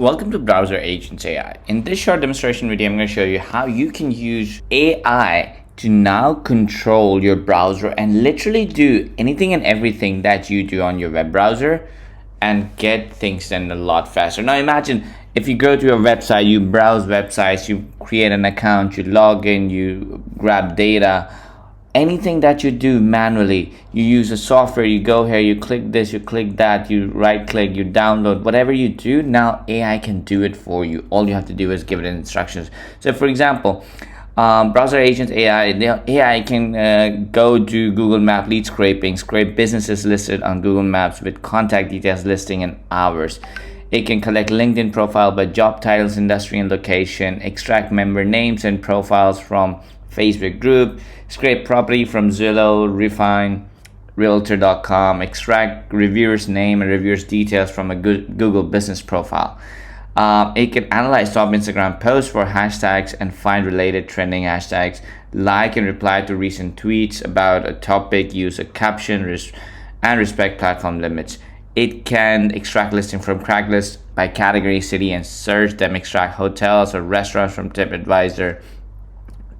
Welcome to BrowserAgent AI. In this short demonstration video, I'm going to show you how you can use AI to now control your browser and literally do anything and everything that you do on your web browser and get things done a lot faster. Now imagine if you go to your website, you browse websites, you create an account, you log in, you grab data. Anything that you do manually, you use a software, you go here, you click this, you click that, you right click, you download, whatever you do, now AI can do it for you. All you have to do is give it instructions. So for example, BrowserAgent AI, the AI can go to Google Map lead scraping, scrape businesses listed on Google Maps with contact details listing in hours. It can collect LinkedIn profile by job titles, industry, and location, extract member names and profiles from Facebook group, scrape property from Zillow, refine realtor.com, extract reviewers name and reviewers details from a Google business profile. It can analyze top Instagram posts for hashtags and find related trending hashtags, like and reply to recent tweets about a topic, use a caption, and respect platform limits. It can extract listing from Craigslist by category, city, and search them, extract hotels or restaurants from TripAdvisor.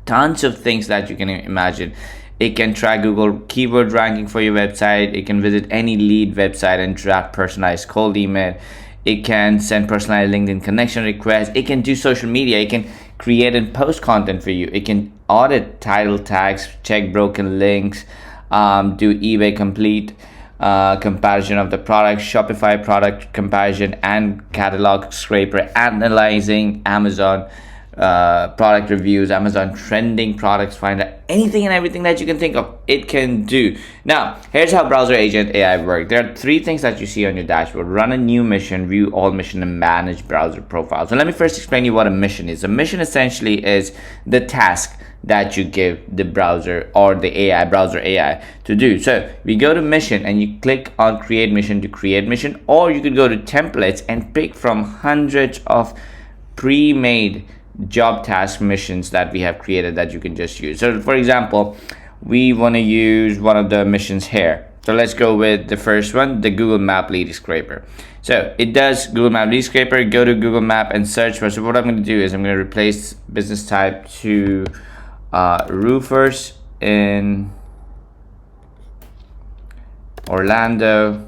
Tons of things that you can imagine. It can track Google keyword ranking for your website. It can visit any lead website and draft personalized cold email. It can send personalized LinkedIn connection requests. It can do social media. It can create and post content for you. It can audit title tags, check broken links, do eBay complete comparison of the product, Shopify product comparison, and catalog scraper, analyzing Amazon product reviews, Amazon trending products finder, anything and everything that you can think of, it can do. Now, here's how BrowserAgent AI works. There are three things that you see on your dashboard: run a new mission, view all mission, and manage browser profiles. So let me first explain you what a mission is. A mission essentially is the task that you give the browser or the AI, browser AI, to do. So we go to mission and you click on create mission to create mission, or you could go to templates and pick from hundreds of pre-made job task missions that we have created that you can just use. So for example, we want to use one of the missions here. So let's go with the first one, the Google Map lead scraper. So it does Google Map lead scraper. Go to Google Map and search for. So what I'm going to do is I'm going to replace business type to roofers in Orlando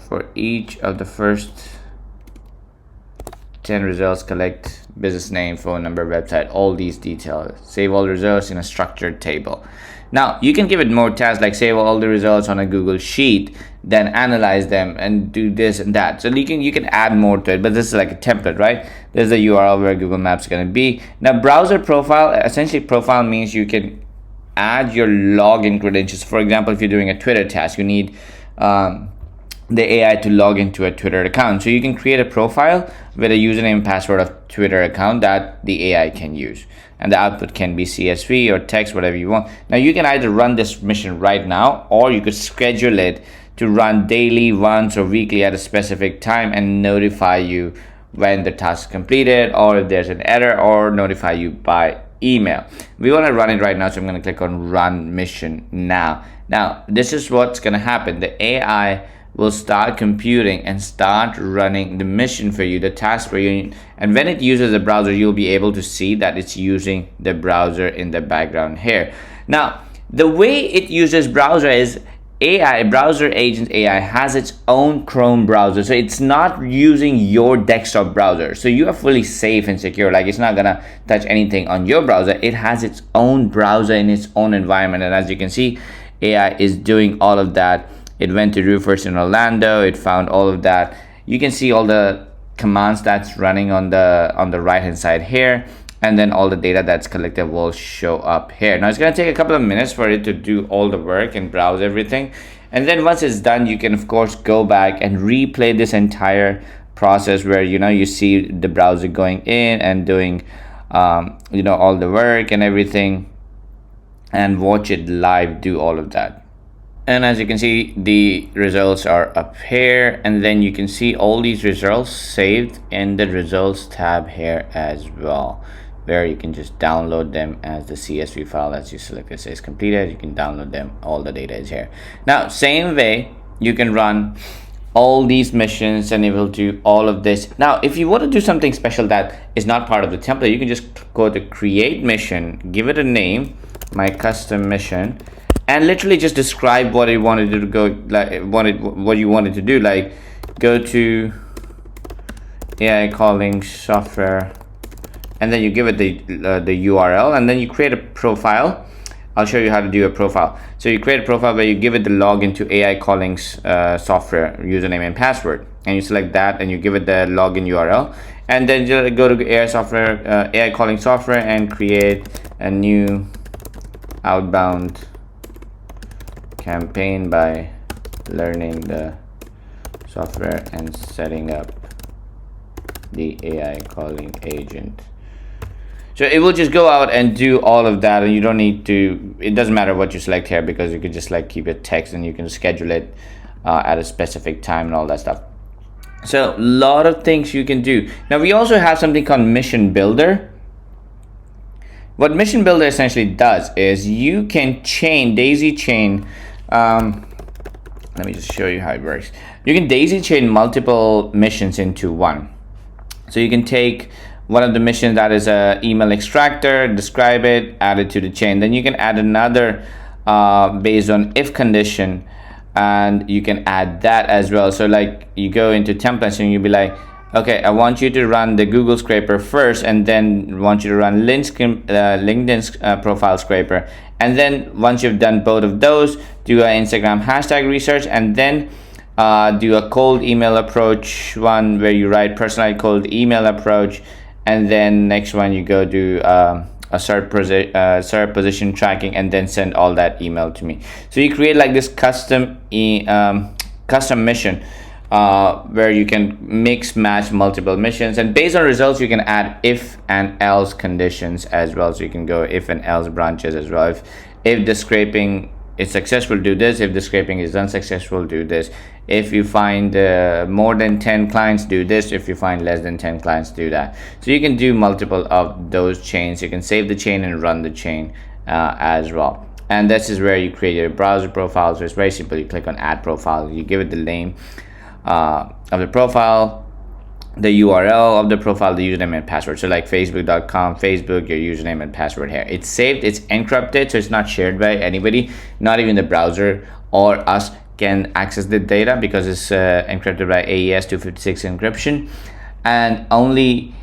for each of the first 10 results. Collect business name, phone number, website, all these details. Save all results in a structured table. Now you can give it more tasks like save all the results on a Google sheet, then analyze them and do this and that. So you can add more to it, but this is like a template, right? There's the URL where Google Maps is going to be. Now browser profile, essentially profile means you can add your login credentials. For example, if you're doing a Twitter task, you need the AI to log into a Twitter account. So you can create a profile with a username and password of Twitter account that the AI can use. And the output can be CSV or text, whatever you want. Now you can either run this mission right now, or you could schedule it to run daily, once, or weekly at a specific time and notify you when the task is completed, or if there's an error, or notify you by email. We want to run it right now, so I'm going to click on run mission now. Now this is what's going to happen. The AI will start computing and start running the mission for you, the task for you. And when it uses the browser, you'll be able to see that it's using the browser in the background here. Now, the way it uses browser is AI, BrowserAgent AI, has its own Chrome browser. So it's not using your desktop browser. So you are fully safe and secure. Like, it's not gonna touch anything on your browser. It has its own browser in its own environment. And as you can see, AI is doing all of that. It went to roofers in Orlando. It found all of that. You can see all the commands that's running on the right hand side here, and then all the data that's collected will show up here. Now it's going to take a couple of minutes for it to do all the work and browse everything, and then once it's done, you can of course go back and replay this entire process where you see the browser going in and doing all the work and everything, and watch it live do all of that. And as you can see, the results are up here, and then you can see all these results saved in the results tab here as well, where you can just download them as the CSV file. As you select it says completed, you can download them. All the data is here. Now same way you can run all these missions, and it will do all of this. Now, if you want to do something special that is not part of the template, you can just go to create mission, give it a name, my custom mission, and literally just describe what you wanted to go, like what you wanted to do, like go to AI calling software, and then you give it the URL, and then you create a profile. I'll show you how to do a profile. So you create a profile where you give it the login to AI calling software username and password, and you select that and you give it the login URL, and then just go to AI calling software and create a new outbound campaign by learning the software and setting up the AI calling agent. So it will just go out and do all of that, and you don't need to, it doesn't matter what you select here, because you can just like keep it text and you can schedule it at a specific time and all that stuff. So a lot of things you can do. Now we also have something called Mission Builder. What Mission Builder essentially does is you can daisy chain, let me just show you how it works. You can daisy chain multiple missions into one. So you can take one of the missions that is a email extractor, describe it, add it to the chain. Then you can add another based on if condition, and you can add that as well. So like you go into templates and you'll be like, okay, I want you to run the Google scraper first, and then want you to run LinkedIn's profile scraper. And then once you've done both of those, do an Instagram hashtag research, and then do a cold email approach one where you write personalized cold email approach. And then next one, you go do a SERP position tracking, and then send all that email to me. So you create like this custom mission where you can mix match multiple missions, and based on results you can add if and else conditions as well. So you can go if and else branches as well. If the scraping is successful, do this. If the scraping is unsuccessful, do this. If you find more than 10 clients, do this. If you find less than 10 clients, do that. So you can do multiple of those chains. You can save the chain and run the chain as well. And this is where you create your browser profile. So it's very simple. You click on add profile, you give it the name of the profile, the URL of the profile, the username and password. So like facebook.com, Facebook, your username and password here. It's saved, it's encrypted, so it's not shared by anybody, not even the browser or us can access the data, because it's encrypted by AES 256 encryption. And only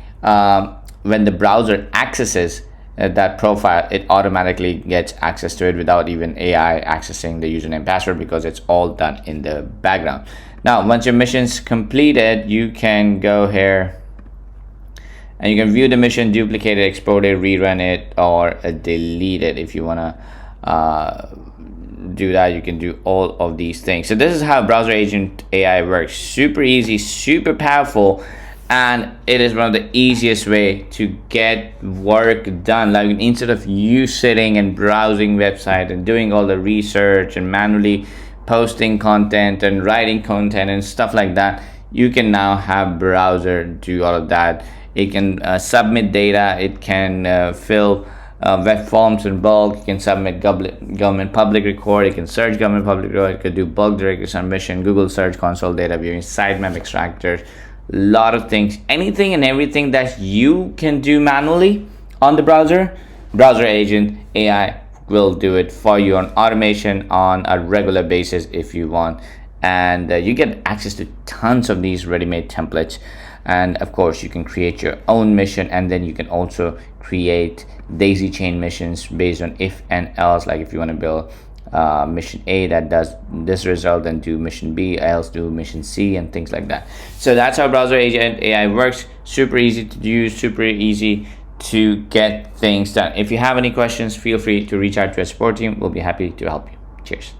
when the browser accesses that profile, it automatically gets access to it without even AI accessing the username and password, because it's all done in the background. Now, once your mission's completed, you can go here and you can view the mission, duplicate it, export it, rerun it, or delete it. If you want to do that, you can do all of these things. So this is how BrowserAgent AI works. Super easy, super powerful, and it is one of the easiest way to get work done. Like instead of you sitting and browsing website and doing all the research and manually posting content and writing content and stuff like that, you can now have browser do all of that. It can submit data, it can fill web forms in bulk, you can submit government public record, you can search government public record, you can do bulk directory submission, Google Search Console data viewing, sitemap extractors, lot of things, anything and everything that you can do manually on the browser, BrowserAgent AI will do it for you on automation on a regular basis if you want. And you get access to tons of these ready-made templates, and of course you can create your own mission, and then you can also create daisy chain missions based on if and else. Like if you want to build mission A that does this result, then do mission B, else do mission C, and things like that. So that's how BrowserAgent AI works. Super easy to use, super easy to get things done. If you have any questions, feel free to reach out to our support team. We'll be happy to help you. Cheers.